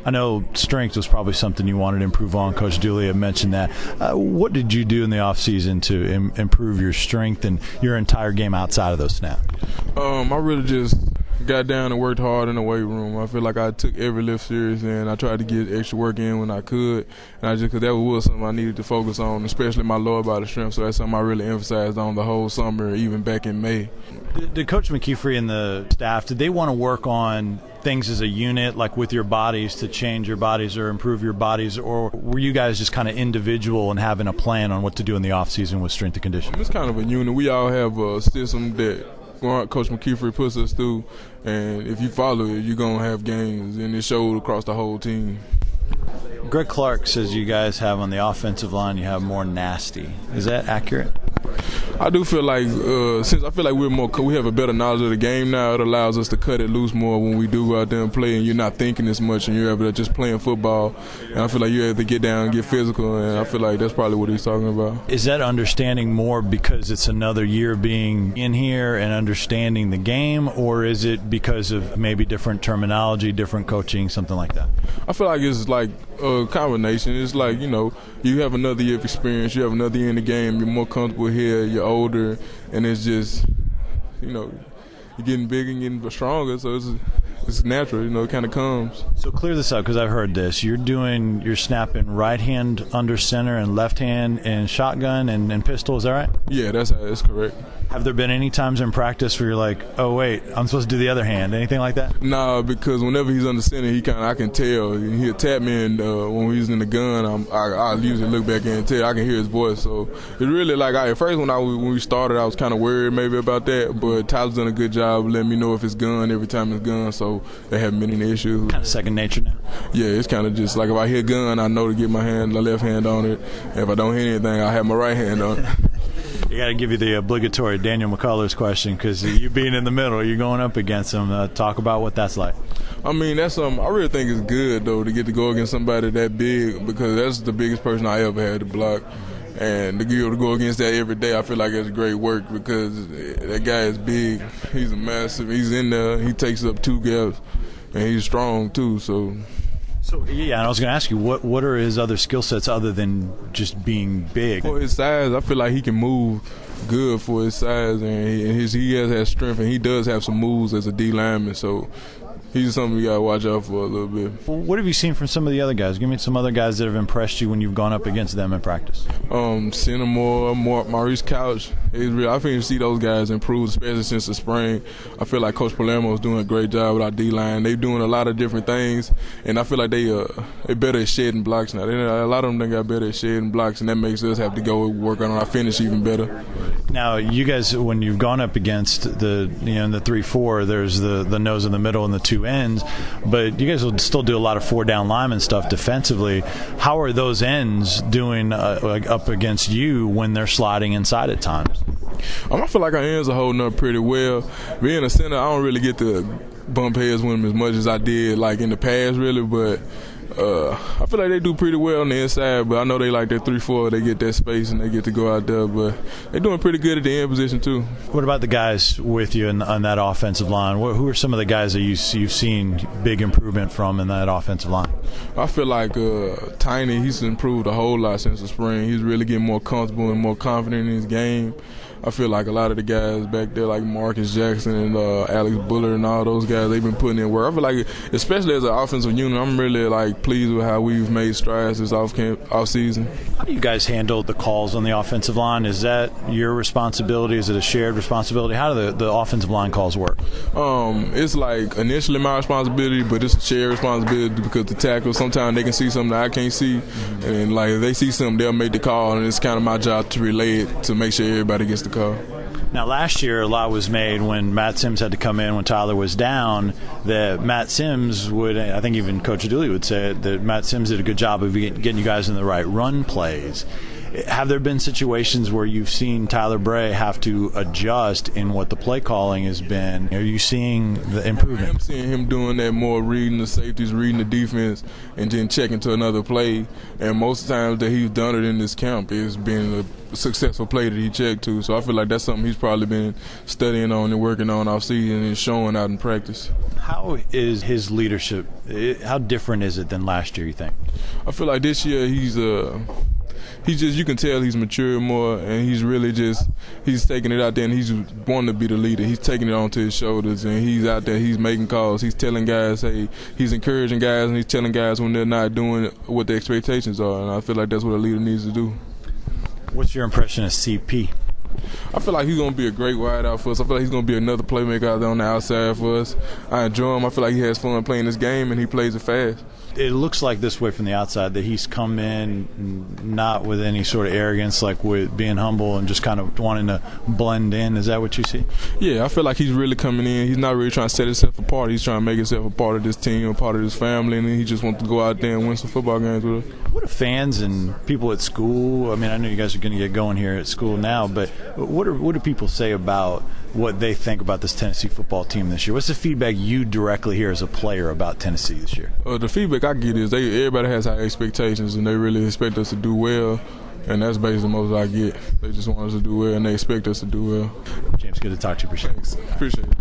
I know strength was probably something you wanted to improve on. Coach Dooley had mentioned that. What did you do in the offseason to improve your strength and your entire game outside of those snaps? I really just got down and worked hard in the weight room. I feel like I took every lift serious, and I tried to get extra work in when I could. And because that was something I needed to focus on, especially my lower body strength. So that's something I really emphasized on the whole summer, even back in May. Did Coach McKeefery and the staff, did they want to work on things as a unit, like with your bodies, to change your bodies or improve your bodies, or were you guys just kind of individual and having a plan on what to do in the offseason with strength and conditioning? It's kind of a unit. We all have a system that Coach McKeefery puts us through, and if you follow it, you're going to have gains, and it showed across the whole team. Greg Clark says you guys have on the offensive line, you have more nasty. Is that accurate? I do feel like since I feel like we have a better knowledge of the game now, it allows us to cut it loose more when we do go out there and play, and you're not thinking as much, and you're able to just playing football. And I feel like you're able to get down and get physical, and I feel like that's probably what he's talking about. Is that understanding more because it's another year being in here and understanding the game, or is it because of maybe different terminology, different coaching, something like that? I feel like it's like a combination. It's like, you have another year of experience, you have another year in the game, you're more comfortable here, you're older, and it's just, you're getting bigger and getting stronger, so it's natural, it kind of comes. So clear this up, because I've heard this. You're snapping right hand under center and left hand in shotgun and pistol, is that right? Yeah, that's correct. Have there been any times in practice where you're like, oh, wait, I'm supposed to do the other hand? Anything like that? Nah, because whenever he's under center, I can tell. He'll tap me, and when he's in the gun, I usually look back and tell. I can hear his voice. So it's really like, at first when we started, I was kind of worried maybe about that, but Tyler's done a good job letting me know if it's gun every time it's gun, so there haven't been any issues. Kind of second nature now? Yeah, it's kind of just like if I hear gun, I know to get my left hand on it. If I don't hear anything, I have my right hand on it. You got to give you the obligatory Daniel McCullers question, because you being in the middle, you're going up against him. Talk about what that's like. I mean, that's I really think it's good, though, to get to go against somebody that big, because that's the biggest person I ever had to block. And to be able to go against that every day, I feel like it's great work, because that guy is big. He's a massive. He's in there. He takes up 2 gaps, and he's strong, too, So, yeah, and I was going to ask you, what are his other skill sets other than just being big? For his size, I feel like he can move good for his size, and he has strength, and he does have some moves as a D lineman, so he's something you got to watch out for a little bit. Well, what have you seen from some of the other guys? Give me some other guys that have impressed you when you've gone up against them in practice. Cinnamore, Maurice Couch. I think you see those guys improve, especially since the spring. I feel like Coach Palermo is doing a great job with our D-line. They're doing a lot of different things, and I feel like they're better at shedding blocks now. A lot of them got better at shedding blocks, and that makes us have to go work on our finish even better. Now, you guys, when you've gone up against the 3-4, there's the nose in the middle and the 2 ends, but you guys will still do a lot of 4-down lineman stuff defensively. How are those ends doing up against you when they're sliding inside at times? I feel like our ends are holding up pretty well. Being a center, I don't really get to bump heads with them as much as I did like in the past, really, but I feel like they do pretty well on the inside, but I know they like their 3-4. They get that space and they get to go out there, but they're doing pretty good at the end position too. What about the guys with you on that offensive line? Who are some of the guys that you've seen big improvement from in that offensive line? I feel like Tiny, he's improved a whole lot since the spring. He's really getting more comfortable and more confident in his game. I feel like a lot of the guys back there, like Marcus Jackson and Alex Bullard and all those guys, they've been putting in work. I feel like, especially as an offensive unit, I'm really pleased with how we've made strides this off season. How do you guys handle the calls on the offensive line? Is that your responsibility? Is it a shared responsibility? How do the offensive line calls work? It's like initially my responsibility, but it's a shared responsibility because the tackles, sometimes they can see something that I can't see, and if they see something, they'll make the call, and it's kind of my job to relay it to make sure everybody gets the call. Now, last year, a lot was made when Matt Sims had to come in when Tyler was down, that Matt Sims would, I think even Coach Dooley would say it, that Matt Sims did a good job of getting you guys in the right run plays. Have there been situations where you've seen Tyler Bray have to adjust in what the play calling has been? Are you seeing the improvement? I'm seeing him doing that more, reading the safeties, reading the defense, and then checking to another play. And most of the times that he's done it in this camp, it's been a successful play that he checked to. So I feel like that's something he's probably been studying on and working on off season and showing out in practice. How is his leadership? How different is it than last year, you think? I feel like this year he's just, you can tell he's matured more, and he's really he's taking it out there, and he's wanting to be the leader. He's taking it onto his shoulders, and he's out there, he's making calls, he's telling guys, hey, he's encouraging guys, and he's telling guys when they're not doing what the expectations are, and I feel like that's what a leader needs to do. What's your impression of CP? I feel like he's going to be a great wideout for us. I feel like he's going to be another playmaker out there on the outside for us. I enjoy him. I feel like he has fun playing this game, and he plays it fast. It looks like this way from the outside that he's come in not with any sort of arrogance, like with being humble and just kind of wanting to blend in. Is that what you see? Yeah, I feel like he's really coming in. He's not really trying to set himself apart. He's trying to make himself a part of this team, a part of this family, and he just wants to go out there and win some football games with us. What do fans and people at school, I mean, I know you guys are going to get going here at school now, but what do people say about what they think about this Tennessee football team this year? What's the feedback you directly hear as a player about Tennessee this year? The feedback I get is everybody has high expectations, and they really expect us to do well, and that's basically the most I get. They just want us to do well, and they expect us to do well. James, good to talk to you. Appreciate it. Thanks. Appreciate it.